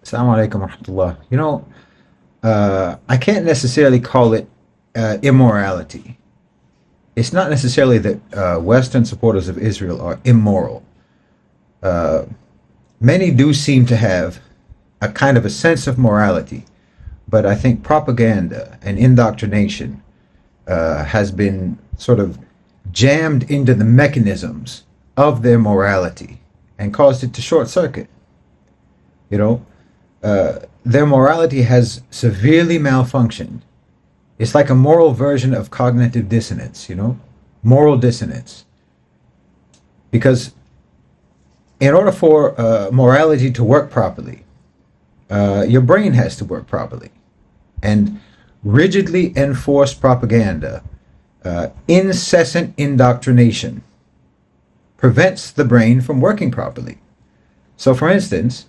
Assalamu alaikum wa rahmatullah. I can't necessarily call it immorality. It's not necessarily that Western supporters of Israel are immoral. Many do seem to have a kind of a sense of morality, but I think propaganda and indoctrination has been sort of jammed into the mechanisms of their morality and caused it to short circuit. Their morality has severely malfunctioned. It's like a moral version of cognitive dissonance, moral dissonance. Because in order for morality to work properly, your brain has to work properly. And rigidly enforced propaganda, incessant indoctrination, prevents the brain from working properly. So, for instance,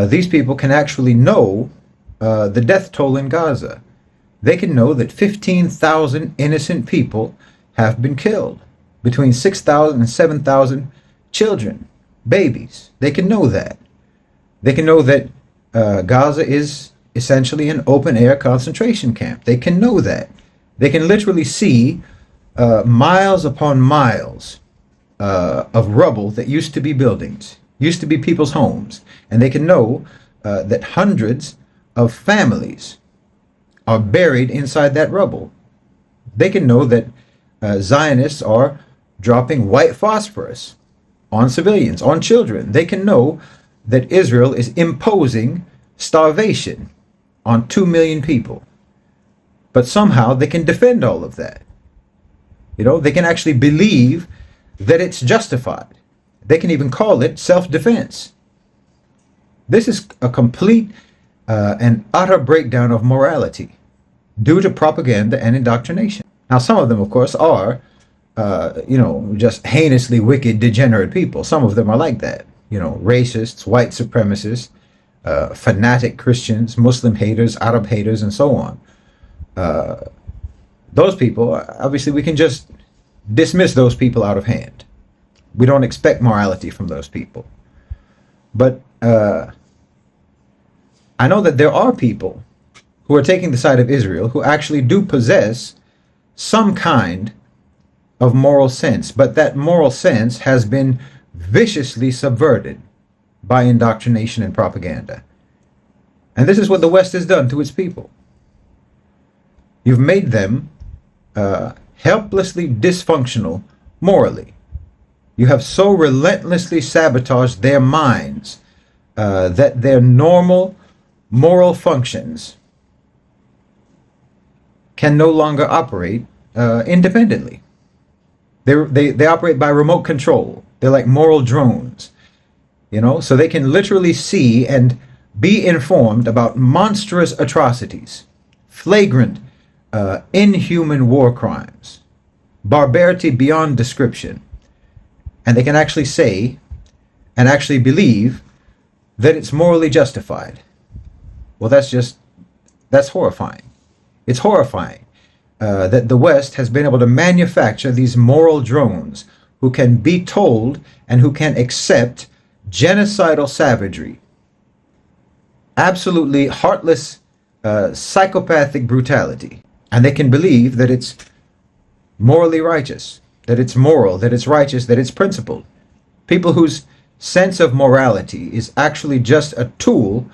these people can actually know the death toll in Gaza. They can know that 15,000 innocent people have been killed, between 6,000 and 7,000 children, babies. They can know that. They can know that Gaza is essentially an open-air concentration camp. They can know that. They can literally see miles upon miles of rubble that used to be buildings, used to be people's homes. And they can know that hundreds of families are buried inside that rubble. They can know that Zionists are dropping white phosphorus on civilians, on children. They can know that Israel is imposing starvation on 2 million people. But somehow they can defend all of that. They can actually believe that it's justified. They can even call it self-defense. This is a complete and utter breakdown of morality due to propaganda and indoctrination. Now, some of them, of course, are, just heinously wicked, degenerate people. Some of them are like that. Racists, white supremacists, fanatic Christians, Muslim haters, Arab haters, and so on. Those people, obviously, we can just dismiss those people out of hand. We don't expect morality from those people. But I know that there are people who are taking the side of Israel who actually do possess some kind of moral sense, but that moral sense has been viciously subverted by indoctrination and propaganda. And this is what the West has done to its people. You've made them helplessly dysfunctional morally. You have so relentlessly sabotaged their minds that their normal moral functions can no longer operate independently. They operate by remote control. They're like moral drones, so they can literally see and be informed about monstrous atrocities, flagrant, inhuman war crimes, barbarity beyond description. And they can actually say and actually believe that it's morally justified. Well, that's horrifying. It's horrifying that the West has been able to manufacture these moral drones who can be told and who can accept genocidal savagery, absolutely heartless, psychopathic brutality. And they can believe that it's morally righteous, that it's moral, that it's righteous, that it's principled. People whose sense of morality is actually just a tool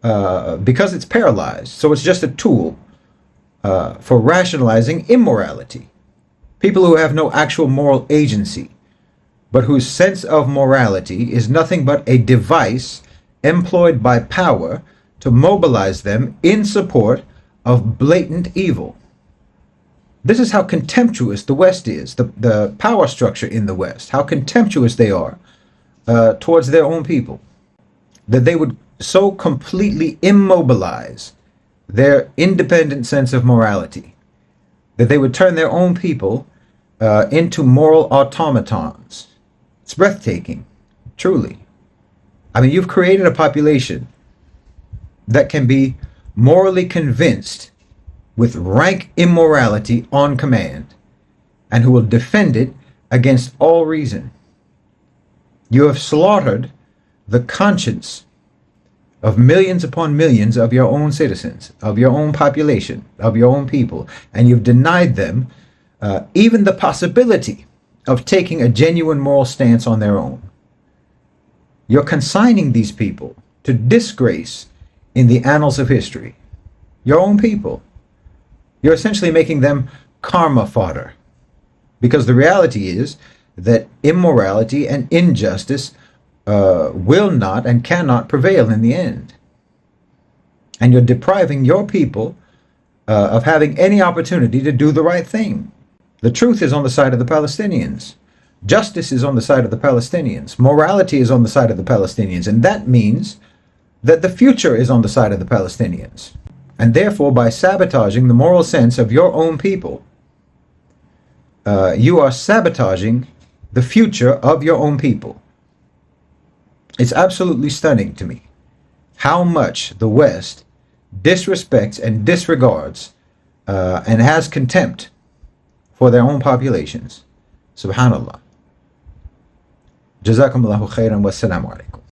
because it's paralyzed. So it's just a tool for rationalizing immorality. People who have no actual moral agency, but whose sense of morality is nothing but a device employed by power to mobilize them in support of blatant evil. This is how contemptuous the West is, the power structure in the West, how contemptuous they are towards their own people, that they would so completely immobilize their independent sense of morality, that they would turn their own people into moral automatons. It's breathtaking, truly. I mean, you've created a population that can be morally convinced with rank immorality on command, and who will defend it against all reason. You have slaughtered the conscience of millions upon millions of your own citizens, of your own population, of your own people, and you've denied them even the possibility of taking a genuine moral stance on their own. You're consigning these people to disgrace in the annals of history. Your own people. You're essentially making them karma fodder. Because the reality is that immorality and injustice will not and cannot prevail in the end. And you're depriving your people of having any opportunity to do the right thing. The truth is on the side of the Palestinians. Justice is on the side of the Palestinians. Morality is on the side of the Palestinians. And that means that the future is on the side of the Palestinians. And therefore, by sabotaging the moral sense of your own people, you are sabotaging the future of your own people. It's absolutely stunning to me how much the West disrespects and disregards and has contempt for their own populations. Subhanallah. Jazakumullahu khairan wa assalamu alaikum.